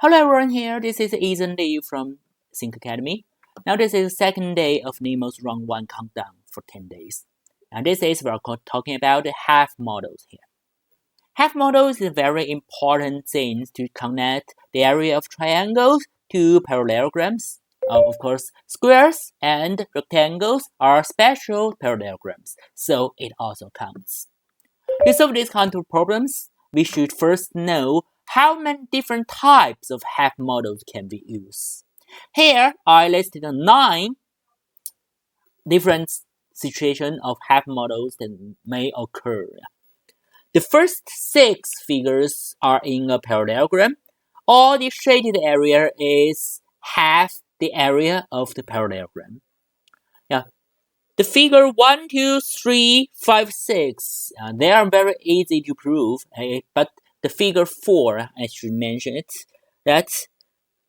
Hello everyone here, this is Eason Lee from Think Academy. Now this is the second day of NMOS Round 1 countdown for 10 days. And this is we're talking about the half models here. Half models is a very important thing to connect the area of triangles to parallelograms. Of course, squares and rectangles are special parallelograms, so it also counts. To solve these kind of problems, we should first know how many different types of half models can we use. Here, I listed 9 different situations of half models that may occur. The first 6 figures are in a parallelogram. All the shaded area is half the area of the parallelogram. The figure 1, 2, 3, 5, 6, they are very easy to prove, but the figure 4, I should mention it, that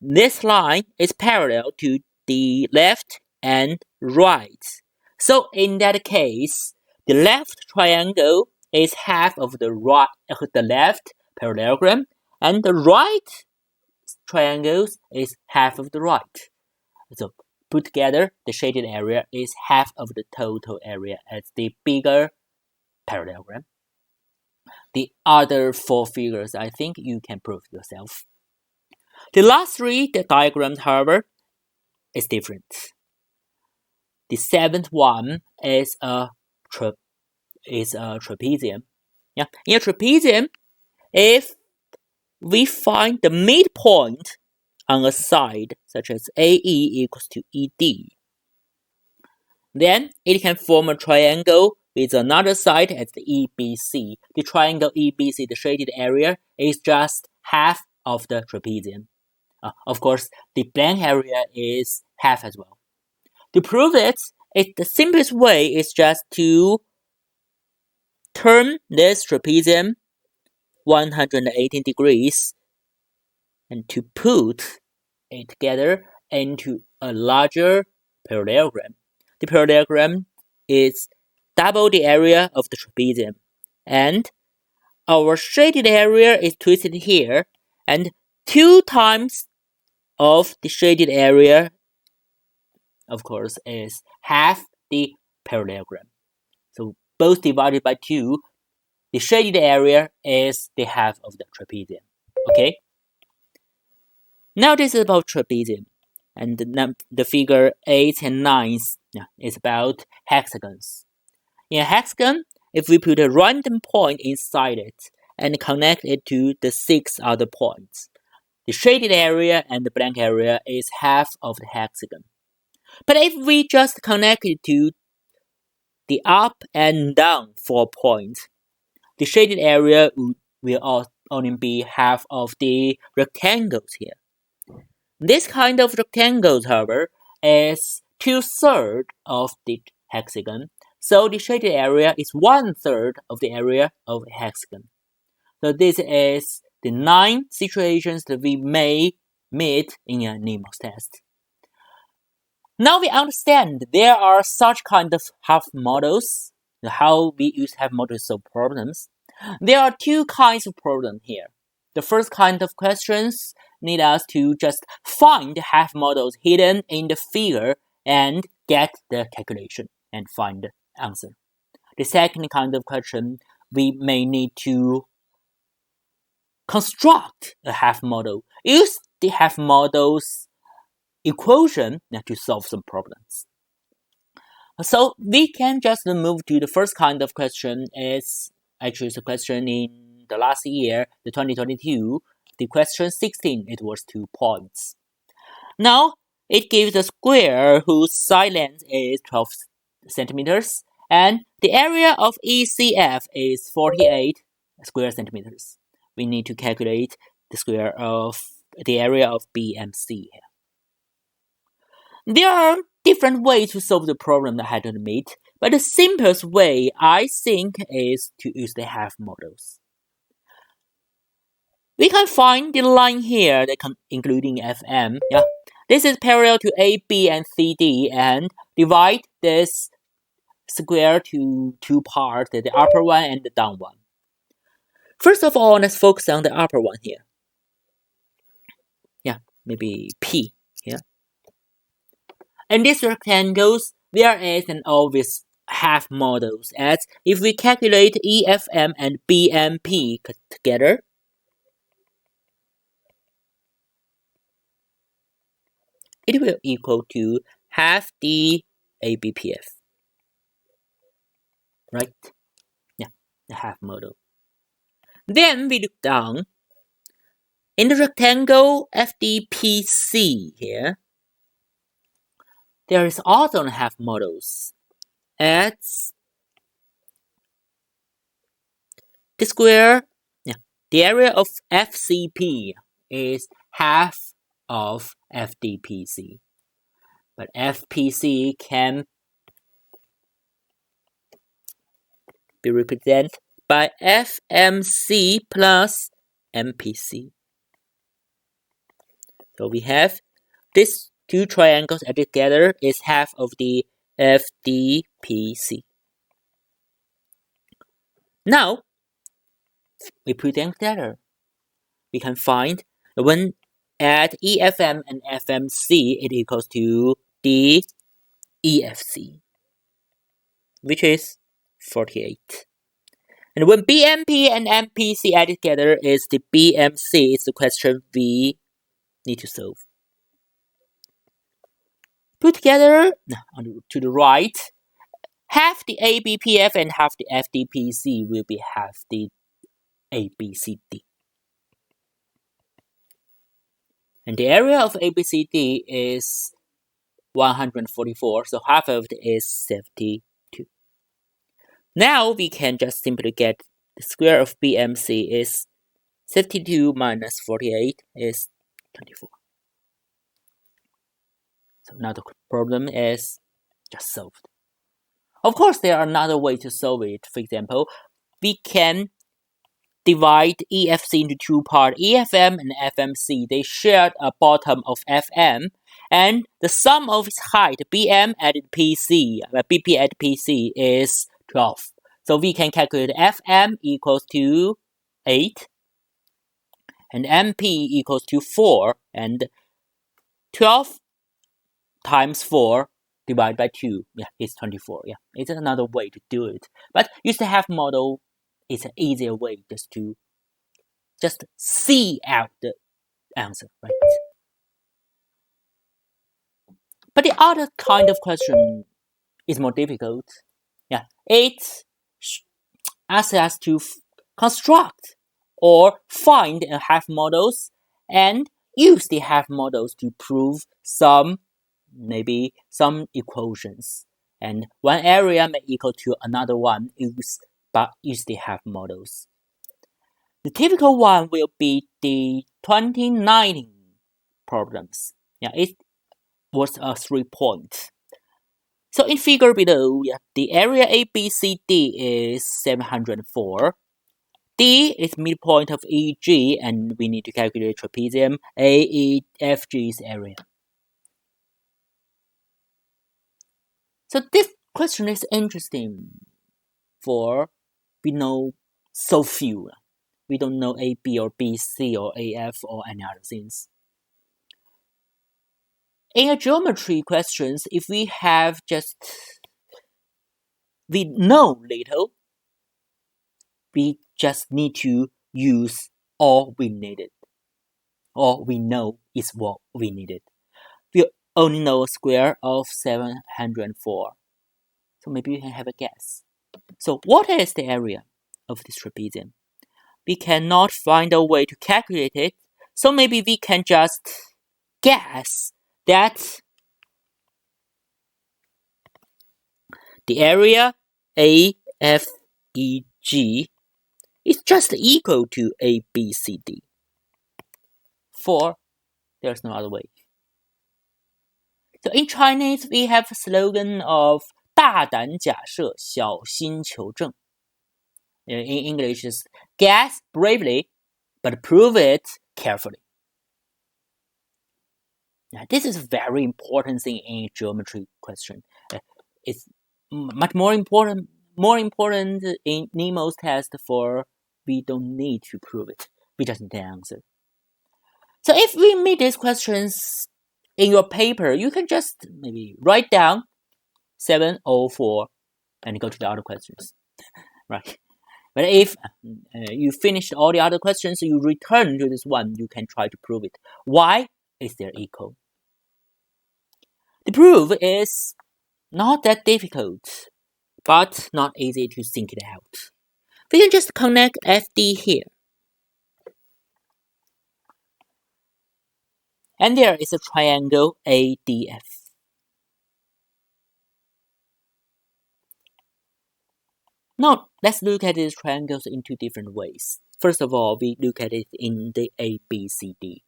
this line is parallel to the left and right. So in that case, the left triangle is half of the left parallelogram, and the right triangle is half of the right. So put together, the shaded area is half of the total area as the bigger parallelogram. The other 4 figures, I think you can prove yourself. The last 3, the diagrams, however, is different. The 7th one is a trapezium. In a trapezium, if we find the midpoint on a side, such as AE equals to ED, then it can form a triangle with another side as the EBC. The triangle EBC, the shaded area, is just half of the trapezium. Of course, the blank area is half as well. To prove it, the simplest way is just to turn this trapezium 180 degrees and to put it together into a larger parallelogram. The parallelogram is double the area of the trapezium, and our shaded area is twisted here, and 2 times of the shaded area, of course, is half the parallelogram. So both divided by 2, the shaded area is the half of the trapezium. Okay? Now this is about trapezium, and the figure 8 and 9 is about hexagons. In a hexagon, if we put a random point inside it and connect it to the 6 other points, the shaded area and the blank area is half of the hexagon. But if we just connect it to the up and down 4 points, the shaded area will only be half of the rectangles here. This kind of rectangles, however, is 2/3 of the hexagon, so the shaded area is 1/3 of the area of a hexagon. So this is the 9 situations that we may meet in a NMOS test. Now we understand there are such kind of half models, how we use half models to solve problems. There are 2 kinds of problems here. The first kind of questions need us to just find half models hidden in the figure and get the calculation and find the answer. The second kind of question, we may need to construct a half model, use the half model's equation to solve some problems. So we can just move to the first kind of question. It's actually the question in the last year, the 2022, the question 16, it was 2 points. Now, it gives a square whose side length is 12 centimeters, and the area of ECF is 48 square centimeters. We need to calculate the area of BMC here. There are different ways to solve the problem that I had to meet, but the simplest way, I think, is to use the half models. We can find the line here, including FM. This is parallel to AB and CD, and divide this square to 2 parts, the upper one and the down one. First of all, let's focus on the upper one here. maybe P here. In these rectangles, there is an obvious half models, as if we calculate EFM and BMP together, it will equal to half the ABPF, right? Yeah, the half model. Then we look down. In the rectangle FDPC here, there is also a half models, as the square, the area of FCP is half of FDPC, but FPC can be represented by FMC plus MPC. So we have these two triangles added together is half of the FDPC. Now, we put them together. We can find when add EFM and FMC, it equals to the EFC, which is 48. And when BMP and MPC added together is the BMC, it's the question we need to solve. Put together to the right, half the ABPF and half the FDPC will be half the ABCD. And the area of ABCD is 144, so half of it is 72. Now we can just simply get the square of BMC is 72 minus 48 is 24. So now the problem is just solved. Of course, there are another way to solve it. For example, we can divide EFC into two parts. EFM and FMC, they shared a bottom of FM, and the sum of its height, BM added PC, BP added PC is 12. So we can calculate FM equals to 8, and MP equals to 4, and 12 times 4 divided by 2, it's 24. It's another way to do it. But use the half model is an easier way just see out the answer, right? But the other kind of question is more difficult. It asks us to construct or find a half models and use the half models to prove maybe some equations. And one area may equal to another one, but use the half models. The typical one will be the 2019 problems. It was a 3-point. So in figure below, the area ABCD is 704. D is midpoint of EG, and we need to calculate trapezium AEFG's area. So this question is interesting for we know so few. We don't know AB or BC or AF or any other things. In a geometry questions, if we know little, we just need to use all we needed. All we know is what we needed. We only know a square of 704. So maybe we can have a guess. So what is the area of this trapezium? We cannot find a way to calculate it, so maybe we can just guess that the area AFEG is just equal to ABCD. For there's no other way. So in Chinese, we have a slogan of 大胆假设，小心求证. In English, is guess bravely, but prove it carefully. This is a very important thing in geometry question. It's much more important in NMOS test for we don't need to prove it. We just need the answer. So if we meet these questions in your paper, you can just maybe write down 704 and go to the other questions, right? But if you finish all the other questions, you return to this one, you can try to prove it. Why is there equal? The proof is not that difficult, but not easy to think it out. We can just connect FD here. And there is a triangle ADF. Now, let's look at these triangles in two different ways. First of all, we look at it in the ABCD.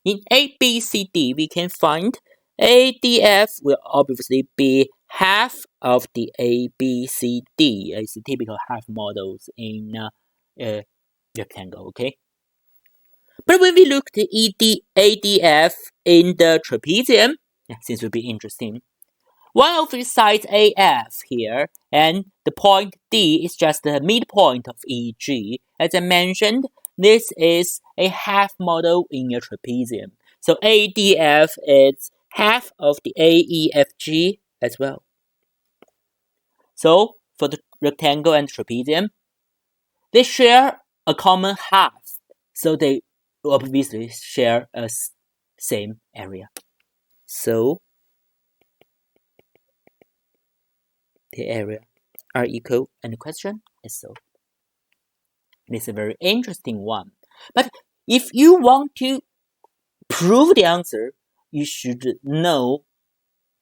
In ABCD, we can find ADF will obviously be half of the ABCD. It's the typical half models in a rectangle, okay? But when we look at ADF in the trapezium, this will be interesting. One of its sides AF here, and the point D is just the midpoint of EG. As I mentioned, this is a half model in a trapezium. So ADF is half of the AEFG as well. So for the rectangle and trapezium, they share a common half. So they obviously share a same area. So the area are equal, and the question is solved. It's a very interesting one. But if you want to prove the answer, you should know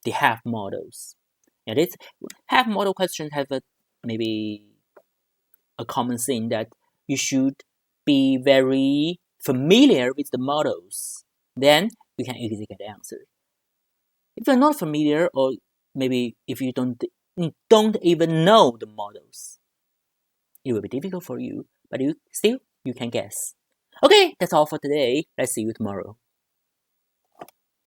the half models. And it's half model questions have maybe a common thing that you should be very familiar with the models. Then you can easily get the answer. If you're not familiar, or maybe if you don't even know the models, it will be difficult for you, but you can guess. Okay, that's all for today. Let's see you tomorrow.